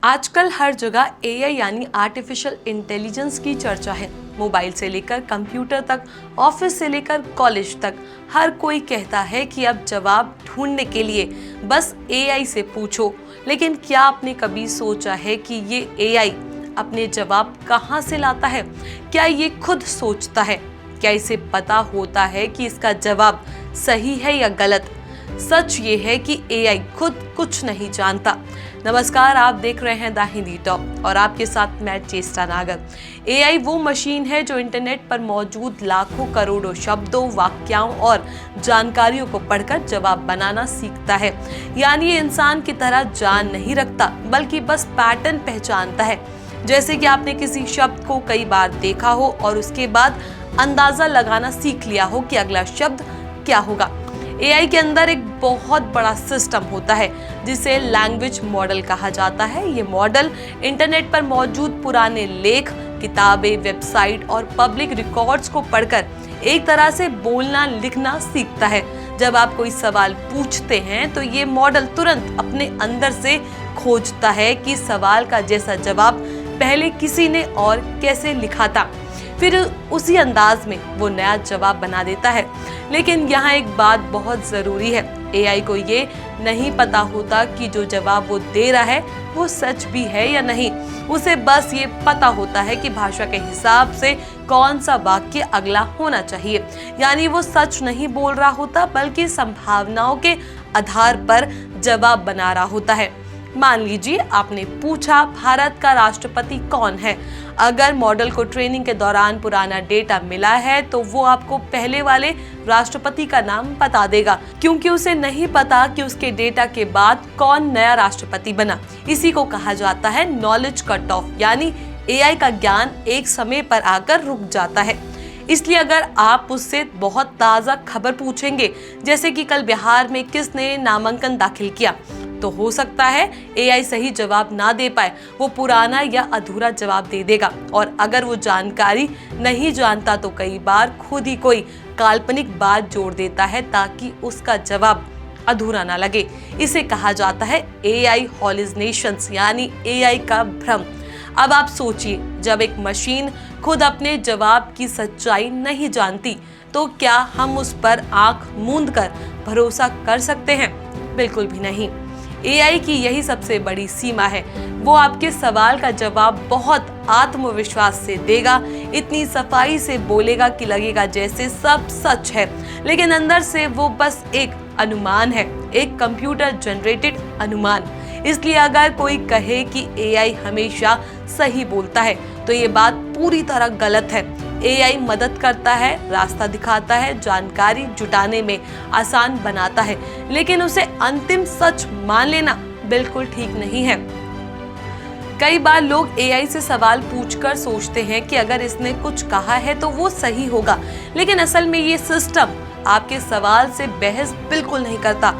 आजकल हर जगह एआई यानी आर्टिफिशियल इंटेलिजेंस की चर्चा है। मोबाइल से लेकर कंप्यूटर तक, ऑफिस से लेकर कॉलेज तक हर कोई कहता है कि अब जवाब ढूंढने के लिए बस एआई से पूछो। लेकिन क्या आपने कभी सोचा है कि ये एआई अपने जवाब कहाँ से लाता है? क्या ये खुद सोचता है? क्या इसे पता होता है कि इसका जवाब सही है या गलत? सच ये है कि एआई खुद कुछ नहीं जानता। नमस्कार, आप देख रहे हैं द हिंदी टॉप और आपके साथ मैं चेष्टा नागर। एआई वो मशीन है जो इंटरनेट पर मौजूद लाखों करोड़ों शब्दों, वाक्यों और जानकारियों को पढ़कर जवाब बनाना सीखता है। यानी ये इंसान की तरह जान नहीं रखता, बल्कि बस पैटर्न पहचानता है। जैसे कि आपने किसी शब्द को कई बार देखा हो और उसके बाद अंदाजा लगाना सीख लिया हो कि अगला शब्द क्या होगा। एआई के अंदर एक बहुत बड़ा सिस्टम होता है जिसे लैंग्वेज मॉडल कहा जाता है। ये मॉडल इंटरनेट पर मौजूद पुराने लेख, किताबें, वेबसाइट और पब्लिक रिकॉर्ड्स को पढ़कर एक तरह से बोलना लिखना सीखता है। जब आप कोई सवाल पूछते हैं तो ये मॉडल तुरंत अपने अंदर से खोजता है कि सवाल का जैसा जवाब पहले किसी ने और कैसे लिखा था, फिर उसी अंदाज में वो नया जवाब बना देता है। लेकिन यहाँ एक बात बहुत ज़रूरी है, एआई को ये नहीं पता होता कि जो जवाब वो दे रहा है वो सच भी है या नहीं। उसे बस ये पता होता है कि भाषा के हिसाब से कौन सा वाक्य अगला होना चाहिए। यानी वो सच नहीं बोल रहा होता, बल्कि संभावनाओं के आधार पर जवाब बना रहा होता है। मान लीजिए आपने पूछा, भारत का राष्ट्रपति कौन है? अगर मॉडल को ट्रेनिंग के दौरान पुराना डेटा मिला है तो वो आपको पहले वाले राष्ट्रपति का नाम बता देगा, क्योंकि उसे नहीं पता कि उसके डेटा के बाद कौन नया राष्ट्रपति बना। इसी को कहा जाता है नॉलेज कट ऑफ, यानी एआई का ज्ञान एक समय पर आकर रुक जाता है। इसलिए अगर आप उससे बहुत ताज़ा खबर पूछेंगे, जैसे कि कल बिहार में किसने नामांकन दाखिल किया, तो हो सकता है एआई सही जवाब ना दे पाए, वो पुराना या अधूरा जवाब दे देगा। और अगर वो जानकारी नहीं जानता तो कई बार खुद ही कोई काल्पनिक बात जोड़ देता है ताकि उसका जवाब अधूरा ना लगे। इसे कहा जाता है एआई हॉल्यूसिनेशंस, यानी एआई का भ्रम। अब आप सोचिए, जब एक मशीन खुद अपने जवाब की सच्चाई नहीं जानती तो क्या हम उस पर आंख मूंद कर भरोसा कर सकते हैं? बिल्कुल भी नहीं। एआई की यही सबसे बड़ी सीमा है, वो आपके सवाल का जवाब बहुत आत्मविश्वास से देगा, इतनी सफाई से बोलेगा कि लगेगा जैसे सब सच है, लेकिन अंदर से वो बस एक अनुमान है, एक कंप्यूटर जनरेटेड अनुमान। इसलिए अगर कोई कहे कि एआई हमेशा सही बोलता है तो ये बात पूरी तरह गलत है। एआई मदद करता है, रास्ता दिखाता है, जानकारी जुटाने में आसान बनाता है, लेकिन उसे अंतिम सच मान लेना बिल्कुल ठीक नहीं है। कई बार लोग एआई से सवाल पूछकर सोचते हैं कि अगर इसने कुछ कहा है तो वो सही होगा, लेकिन असल में ये सिस्टम आपके सवाल से बहस बिल्कुल नहीं करता,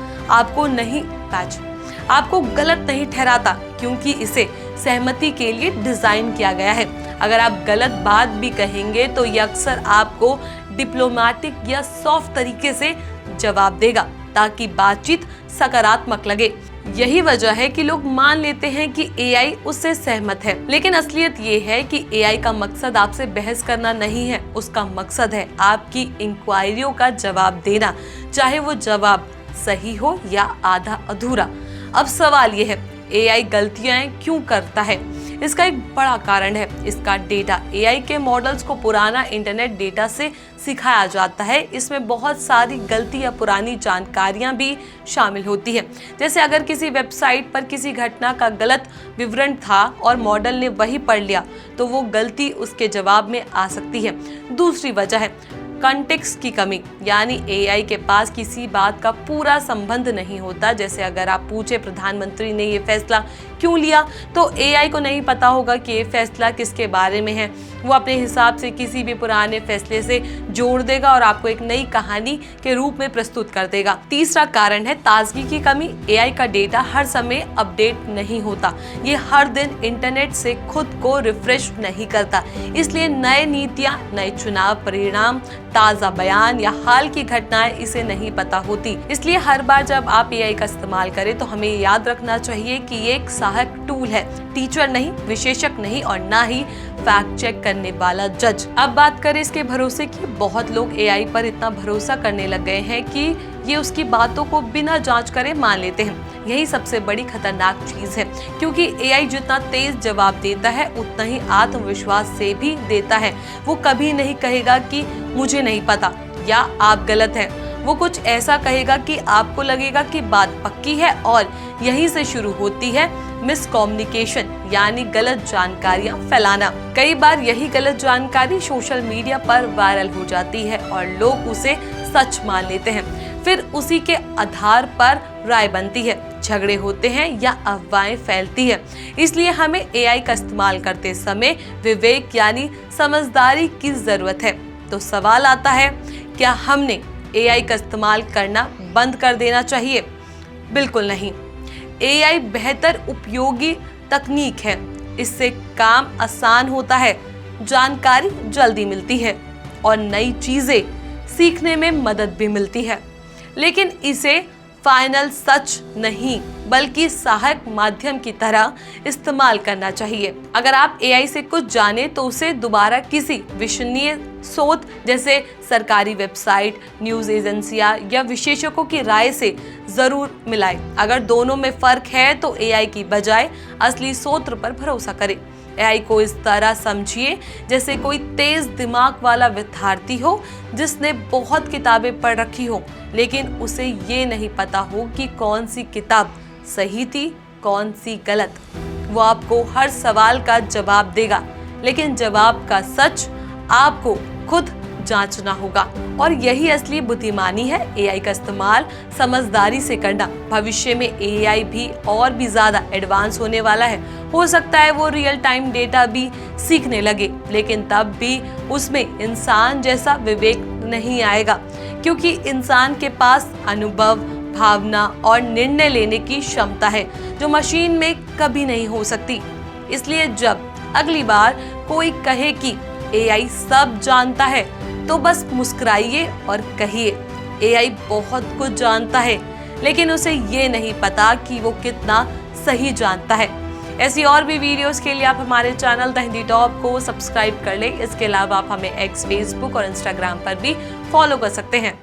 आपको गलत नहीं ठहराता, क्योंकि इसे सहमति के लिए डिजाइन किया गया है। अगर आप गलत बात भी कहेंगे तो ये अक्सर आपको डिप्लोमेटिक या सॉफ्ट तरीके से जवाब देगा ताकि बातचीत सकारात्मक लगे। यही वजह है कि लोग मान लेते हैं कि एआई उससे सहमत है, लेकिन असलियत ये है कि एआई का मकसद आपसे बहस करना नहीं है, उसका मकसद है आपकी इंक्वायरियों का जवाब देना, चाहे वो जवाब सही हो या आधा अधूरा। अब सवाल ये है, एआई गलतियां क्यों करता है? इसका एक बड़ा कारण है इसका डेटा। एआई के मॉडल्स को पुराना इंटरनेट डेटा से सिखाया जाता है। इसमें बहुत सारी गलती या पुरानी जानकारियां भी शामिल होती है। जैसे अगर किसी वेबसाइट पर किसी घटना का गलत विवरण था और मॉडल ने वही पढ़ लिया तो वो गलती उसके जवाब में आ सकती है। दूसरी वजह है कॉन्टेक्स्ट की कमी, यानी एआई के पास किसी बात का पूरा संबंध नहीं होता। जैसे अगर आप पूछे प्रधानमंत्री ने ये फैसला क्यों लिया, तो एआई को नहीं पता होगा कि ये फैसला किसके बारे में है। वो अपने हिसाब से किसी भी पुराने फैसले से जोड़ देगा और आपको एक नई कहानी के रूप में प्रस्तुत कर देगा। तीसरा कारण है ताजगी की कमी। एआई का डेटा हर समय अपडेट नहीं होता, ये हर दिन इंटरनेट से खुद को रिफ्रेश नहीं करता। इसलिए नए नीतियां, नए चुनाव परिणाम ताज़ा बयान या हाल की घटनाएं इसे नहीं पता होती। इसलिए हर बार जब आप एआई का इस्तेमाल करें तो हमें याद रखना चाहिए कि ये एक सहायक टूल है, टीचर नहीं, विशेषज्ञ नहीं और ना ही फैक्ट चेक करने वाला जज। अब बात करें इसके भरोसे की, बहुत लोग एआई पर इतना भरोसा करने लग गए हैं कि ये उसकी बातों को बिना जांच करे मान लेते हैं। यही सबसे बड़ी खतरनाक चीज है, क्योंकि एआई जितना तेज जवाब देता है उतना ही आत्मविश्वास से भी देता है। वो कभी नहीं कहेगा कि मुझे नहीं पता या आप गलत हैं। वो कुछ ऐसा कहेगा कि आपको लगेगा कि बात पक्की है, और यहीं से शुरू होती है मिसकम्युनिकेशन, यानी गलत जानकारियां फैलाना। कई बार यही गलत जानकारी सोशल मीडिया पर वायरल हो जाती है और लोग उसे सच मान लेते हैं। फिर उसी के आधार पर राय बनती है, झगड़े होते हैं या अफवाहें फैलती है। इसलिए हमें एआई का इस्तेमाल करते समय विवेक यानी समझदारी की जरूरत है। तो सवाल आता है, क्या हमने एआई का इस्तेमाल करना बंद कर देना चाहिए? बिल्कुल नहीं। एआई बेहतर उपयोगी तकनीक है। इससे काम आसान होता है, जानकारी जल्दी मिलती है और नई चीजें सीखने में मदद भी मिलती है। लेकिन इसे फाइनल सच नहीं, बल्कि सहायक माध्यम की तरह इस्तेमाल करना चाहिए। अगर आप एआई से कुछ जाने तो उसे दोबारा किसी विश्वसनीय स्रोत जैसे सरकारी वेबसाइट, न्यूज एजेंसियां या विशेषज्ञों की राय से जरूर मिलाएं। अगर दोनों में फर्क है तो एआई की बजाय असली स्रोत पर भरोसा करें। एआई को इस तरह समझिए जैसे कोई तेज दिमाग वाला विद्यार्थी हो जिसने बहुत किताबें पढ़ रखी हो, लेकिन उसे ये नहीं पता हो कि कौन सी किताब सही थी, कौन सी गलत। वो आपको हर सवाल का जवाब देगा, लेकिन जवाब का सच आपको खुद जांचना होगा। और यही असली बुद्धिमानी है, एआई का इस्तेमाल समझदारी से करना। भविष्य में एआई भी और भी ज्यादा एडवांस होने वाला है। हो सकता है वो रियल टाइम डेटा भी सीखने लगे, लेकिन तब भी उसमें इंसान जैसा विवेक नहीं आएगा, क्योंकि इंसान के पास अनुभव, भावना और निर्णय लेने की क्षमता है जो मशीन में कभी नहीं हो सकती। इसलिए जब अगली बार कोई कहे कि एआई सब जानता है तो बस मुस्कुराइए और कहिए, एआई बहुत कुछ जानता है, लेकिन उसे ये नहीं पता कि वो कितना सही जानता है। ऐसी और भी वीडियोस के लिए आप हमारे चैनल द हिंदी टॉप को सब्सक्राइब कर लें। इसके अलावा आप हमें एक्स, फेसबुक और इंस्टाग्राम पर भी फॉलो कर सकते हैं।